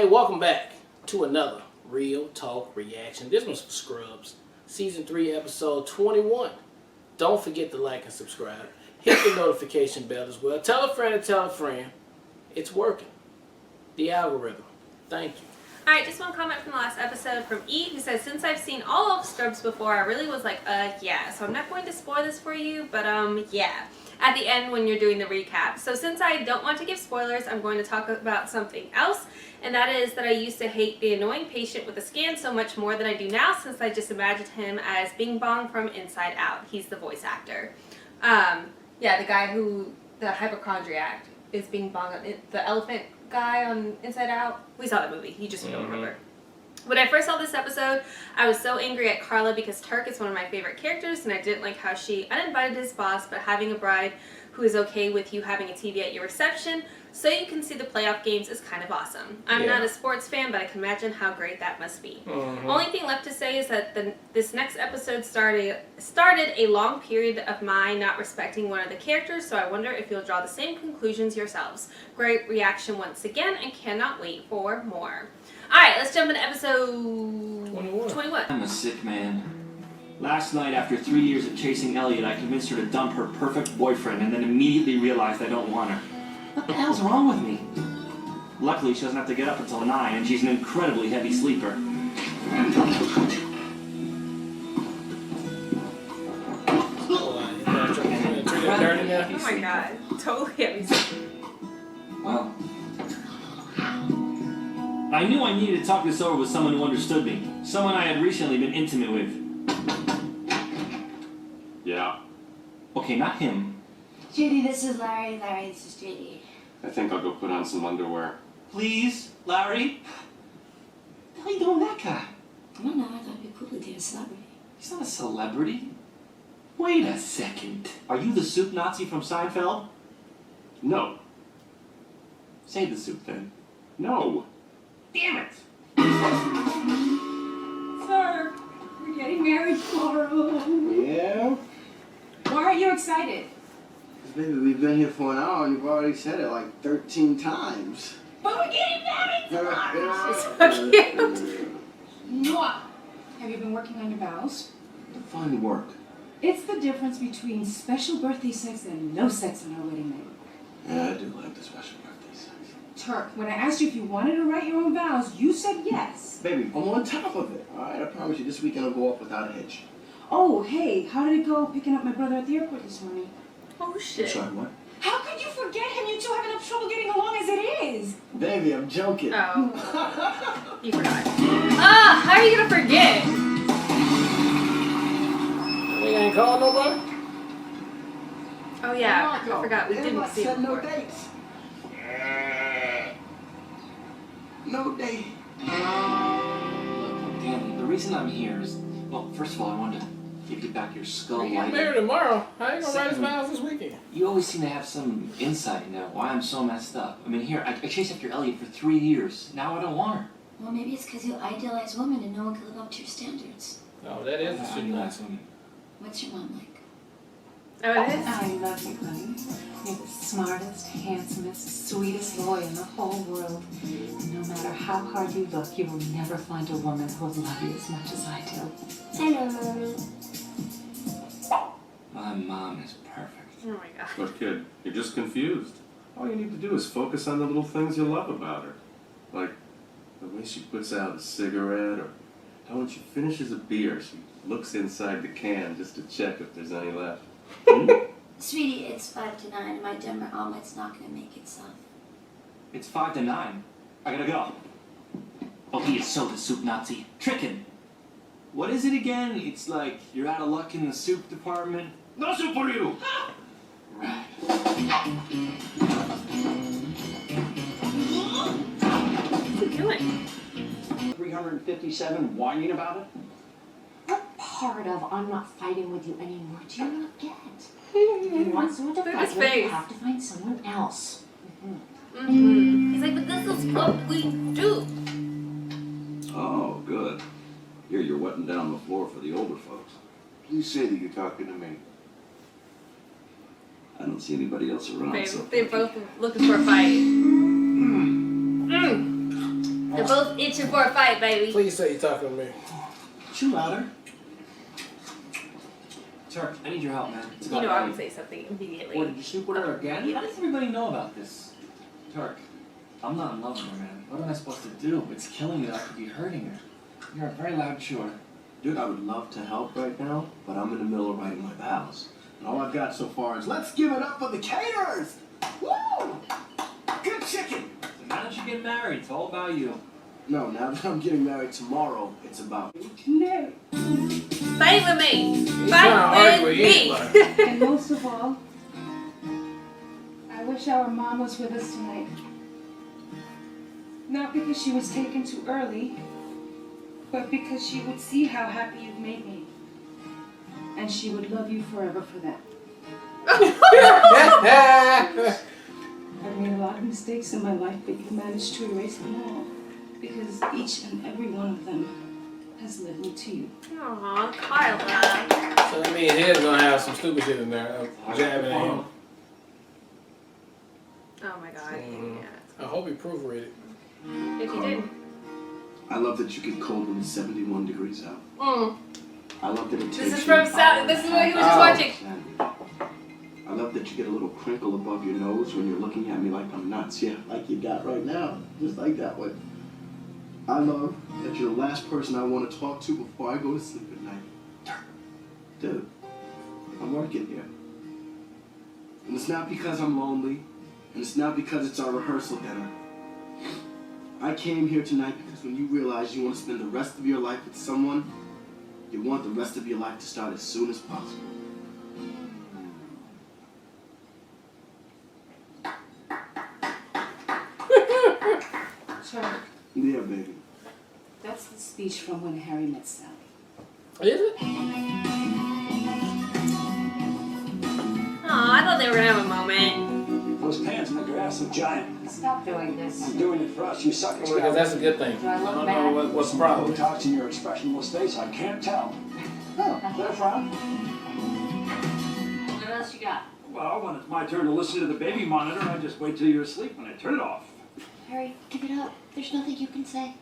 Hey, welcome back to another Real Talk Reaction. This one's for Scrubs, Season 3, Episode 21. Don't forget to like and subscribe. Hit the notification bell as well. Tell a friend and tell a friend. It's working. The algorithm. Thank you. Alright, just one comment from the last episode from E, who says, since I've seen all of Scrubs before, I really was like, yeah. So I'm not going to spoil this for you, but yeah. At the end when you're doing the recap. So since I don't want to give spoilers, I'm going to talk about something else, and that is that I used to hate the annoying patient with a scan so much more than I do now, since I just imagined him as Bing Bong from Inside Out. He's the voice actor. Yeah, the guy who, the hypochondriac is Bing Bong, the elephant guy on Inside Out. We saw that movie, you just don't remember. When I first saw this episode, I was so angry at Carla because Turk is one of my favorite characters, and I didn't like how she uninvited his boss, but having a bride who is okay with you having a TV at your reception so you can see the playoff games is kind of awesome. I'm not a sports fan, but I can imagine how great that must be. Only thing left to say is that this next episode started a long period of my not respecting one of the characters, so I wonder if you'll draw the same conclusions yourselves. Great reaction once again, and cannot wait for more. Alright, let's jump into episode 21. I'm a sick man. Last night, after 3 years of chasing Elliot, I convinced her to dump her perfect boyfriend and then immediately realized I don't want her. What the hell's wrong with me? Luckily, she doesn't have to get up until 9, and she's an incredibly heavy sleeper. Oh my god, totally heavy. Well, I knew I needed to talk this over with someone who understood me. Someone I had recently been intimate with. Yeah. Okay, not him. Judy, this is Larry. Larry, this is Judy. I think I'll go put on some underwear. Please, Larry? What the hell are you doing with that guy? I don't know. I thought it'd be cool to date a celebrity. He's not a celebrity. Wait a second. Are you the soup Nazi from Seinfeld? No. Say the soup then. No. Damn it! Sir, we're getting married tomorrow. Yeah? Why aren't you excited? Baby, we've been here for an hour and you've already said it like 13 times. But we're getting married tomorrow. So cute. Mwah. Have you been working on your vows? Fine work. It's the difference between special birthday sex and no sex on our wedding night. Yeah, I do like the special birthday sex. Turk, when I asked you if you wanted to write your own vows, you said yes. Baby, I'm on top of it, alright? I promise you this weekend will go off without a hitch. Oh, hey, how did it go picking up my brother at the airport this morning? Oh shit. Sorry, what? How could you forget him? You two have enough trouble getting along as it is. Baby, I'm joking. Oh. You forgot. Ah, how are you gonna forget? We ain't call nobody? Oh yeah, I forgot. We didn't see it said no before. dates. No date. Look, Danny, the reason I'm here is, well, first of all, I wanted to give you back your skull We get lighter. married tomorrow. How you gonna write his vows this weekend? You always seem to have some insight into why I'm so messed up. I mean, here, I chased after Elliot for 3 years. Now I don't want her. Well, maybe it's because you idealize women and no one can live up to your standards. Oh, that is the I shit. realize women. What's your mom like? Oh, it is? I love you, honey. You're the smartest, handsomest, sweetest boy in the whole world. And no matter how hard you look, you will never find a woman who will love you as much as I do. I know, Mommy. My mom is perfect. Oh my god. But kid, you're just confused. All you need to do is focus on the little things you love about her. Like the way she puts out a cigarette, or how when she finishes a beer, she looks inside the can just to check if there's any left. Sweetie, it's 5 to 9. My Denver omelet's not gonna make itself. It's 5 to 9. I gotta go. Oh, he is so the soup Nazi. Trickin'. What is it again? It's like you're out of luck in the soup department. No soup for you! Right. What's he doing? 357 whining about it? What part of I'm not fighting with you anymore do you not get? If you want someone to Look at fight his with, you face. have to find someone else. He's like, but this is what we do. Oh, good. Here, you're wetting down the floor for the older folks. Please say that you're talking to me. I don't see anybody else around. Babe, So they're both looking for a fight. They're both itching for a fight, baby. Please say you're talking to me. Chew louder. Turk, I need your help, man. It's You about know I Ellie. would say something immediately. What, did you sleep with her again? How does everybody know about this? Turk, I'm not in love with her, man. What am I supposed to do? It's killing me that I could be hurting her. You're a very loud chewer. Dude, I would love to help right now, but I'm in the middle of writing my vows. And all I've got so far is let's give it up for the caterers! Woo! Good chicken! So now that you get married, it's all about you. No, now that I'm getting married tomorrow, it's about No. Fight with me. He's Fight trying to argue with with me. anybody. And most of all, I wish our mom was with us tonight. Not because she was taken too early, but because she would see how happy you've made me. And she would love you forever for that. I've made a lot of mistakes in my life, but you managed to erase them all. Because each and every one of them has led me to you. Aw, Carla. So that means he's gonna have some stupid shit in there, jabbing at him. Oh my god. Mhm. Yeah. I hope he proofread it. If you did. I love that you get cold when it's 71 degrees out. Mm. I love that it takes This is you from an hour South. and This a is what he was half. just watching. I love that you get a little crinkle above your nose when you're looking at me like I'm nuts. Yeah, like you got right now. Just like that one. I love that you're the last person I want to talk to before I go to sleep at night. Dude, I'm working here. And it's not because I'm lonely, and it's not because it's our rehearsal dinner. I came here tonight because when you realize you want to spend the rest of your life with someone, you want the rest of your life to start as soon as possible. Charlie, Yeah, baby. that's the speech from when Harry met Sally. Is it? Aw, I thought they were gonna have a moment. Those pants make your ass look giant. Stop doing this. I'm doing it for us. You suck. Because that's a good thing. Do I look don't bad? know what's the problem. Botox in your expressionless face. I can't tell. Oh, that a frown? What else you got? Well, when it's my turn to listen to the baby monitor, I just wait till you're asleep and I turn it off. Harry, give it up. There's nothing you can say.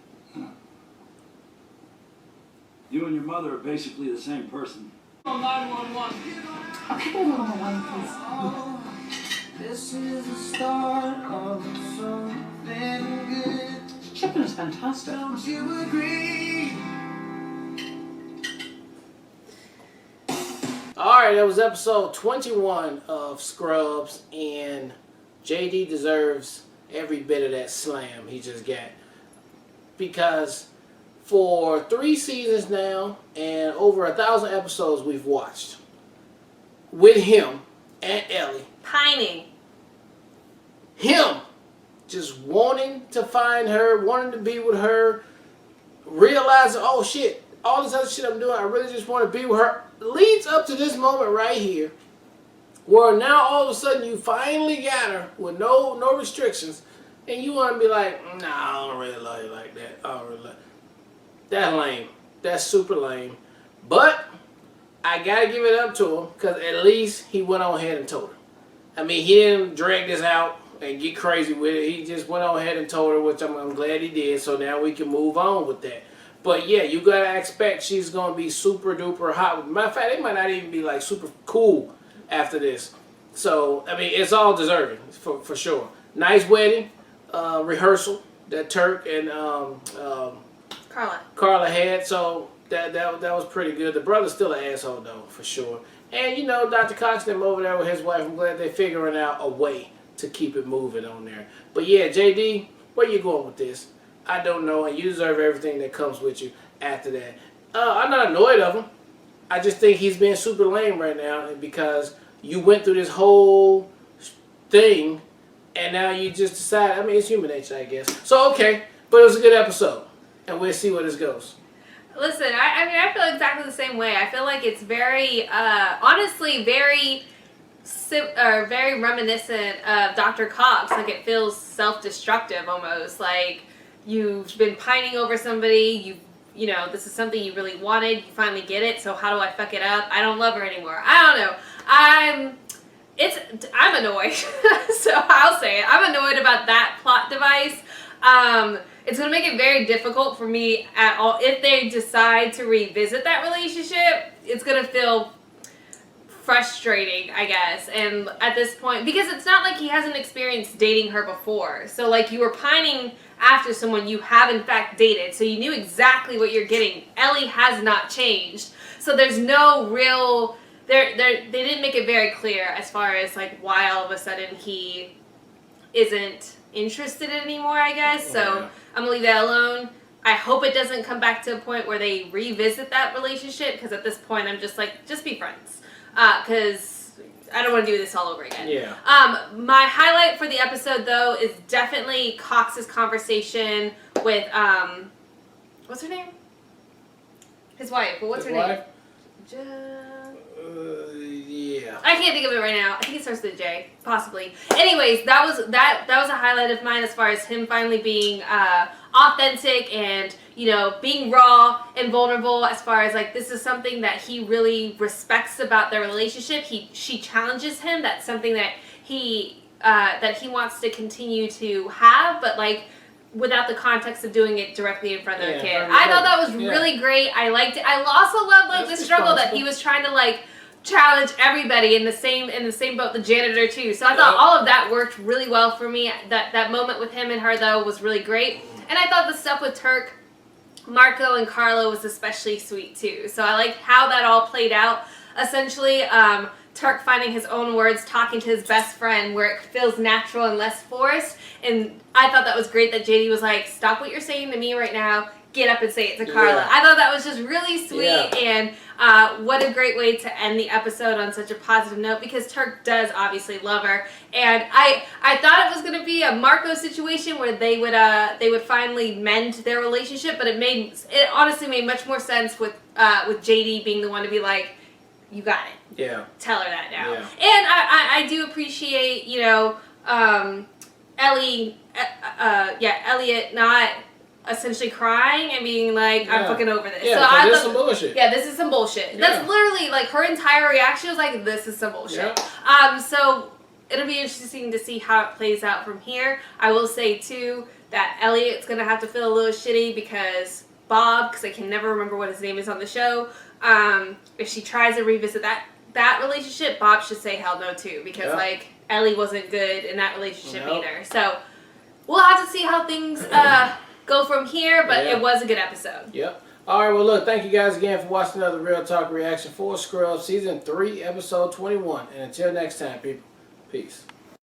You and your mother are basically the same person. Oh, 911. Okay, go to 101, please. This is the start of something good. Chicken is fantastic. Don't you agree? Alright, that was episode 21 of Scrubs, and JD deserves every bit of that slam he just got. Because for 3 seasons now, and over 1,000 episodes we've watched, with him and Ellie, Pining. him just wanting to find her, wanting to be with her, realizing, oh shit, all this other shit I'm doing, I really just want to be with her, leads up to this moment right here, where now all of a sudden you finally got her with no restrictions, and you want to be like, nah, I don't really love you like that. I don't really love. That's lame. That's super lame. But I gotta give it up to him, because at least he went on ahead and told her. I mean, he didn't drag this out and get crazy with it. He just went on ahead and told her, which I'm glad he did, so now we can move on with that. But yeah, you gotta expect she's gonna be super duper hot. Matter of fact, they might not even be like super cool after this. So, I mean, it's all deserving, for sure. Nice wedding, rehearsal that Turk and Carla had, so that was pretty good. The brother's still an asshole though, for sure. And you know, Dr. Cox them over there with his wife, I'm glad they're figuring out a way to keep it moving on there. But yeah, JD, where you going with this? I don't know, and you deserve everything that comes with you after that. I'm not annoyed of him. I just think he's being super lame right now because you went through this whole thing and now you just decide, I mean, it's human nature, I guess. So, okay, but it was a good episode, and we'll see where this goes. Listen, I mean, I feel exactly the same way. I feel like it's very, honestly, very reminiscent of Dr. Cox. Like, it feels self-destructive almost. Like, you've been pining over somebody, you know, this is something you really wanted, you finally get it, so how do I fuck it up? I don't love her anymore. I don't know. I'm annoyed. So I'll say it. I'm annoyed about that plot device. it's going to make it very difficult for me at all. If they decide to revisit that relationship, it's going to feel frustrating, I guess. And at this point, because it's not like he hasn't experienced dating her before. So, like, you were pining after someone you have in fact dated. So you knew exactly what you're getting. Ellie has not changed. So there's no real... They didn't make it very clear as far as, like, why all of a sudden he isn't interested in anymore, I guess. So I'm going to leave that alone. I hope it doesn't come back to a point where they revisit that relationship, because at this point I'm just like, just be friends. Because I don't want to do this all over again. Yeah. My highlight for the episode, though, is definitely Cox's conversation with, what's her name? His wife. But what's her name? Yeah. I can't think of it right now. I think it starts with a J, possibly. Anyways, that was a highlight of mine as far as him finally being authentic and, you know, being raw and vulnerable. As far as, like, this is something that he really respects about their relationship. She challenges him. That's something that he wants to continue to have, but, like, without the context of doing it directly in front of their kid. I thought that was really great. I liked it. I also loved, like, the struggle that he was trying to, like, challenge everybody in the same boat, the janitor too. So I thought all of that worked really well for me. That moment with him and her, though, was really great. And I thought the stuff with Turk, Marco, and Carlo was especially sweet too. So I like how that all played out. Essentially, Turk finding his own words, talking to his best friend where it feels natural and less forced. And I thought that was great that JD was like, stop what you're saying to me right now. Get up and say it to Carla. Yeah. I thought that was just really sweet, and what a great way to end the episode on such a positive note, because Turk does obviously love her, and I thought it was going to be a Marco situation where they would finally mend their relationship, but it honestly made much more sense with JD being the one to be like, you got it. Yeah. Tell her that now. Yeah. And I do appreciate, you know, Elliot not essentially crying and being like, I'm fucking over this. Yeah, so I this thought, is some bullshit. Yeah, this is some bullshit. That's literally, like, her entire reaction was like, this is some bullshit. So it'll be interesting to see how it plays out from here. I will say, too, that Elliot's going to have to feel a little shitty because Bob, because I can never remember what his name is on the show, if she tries to revisit that relationship, Bob should say hell no, too, because, like, Ellie wasn't good in that relationship either. So we'll have to see how things go from here, but it was a good episode. Yep. All right, well, look, thank you guys again for watching another Real Talk reaction for Scrubs Season 3, Episode 21. And until next time, people, peace.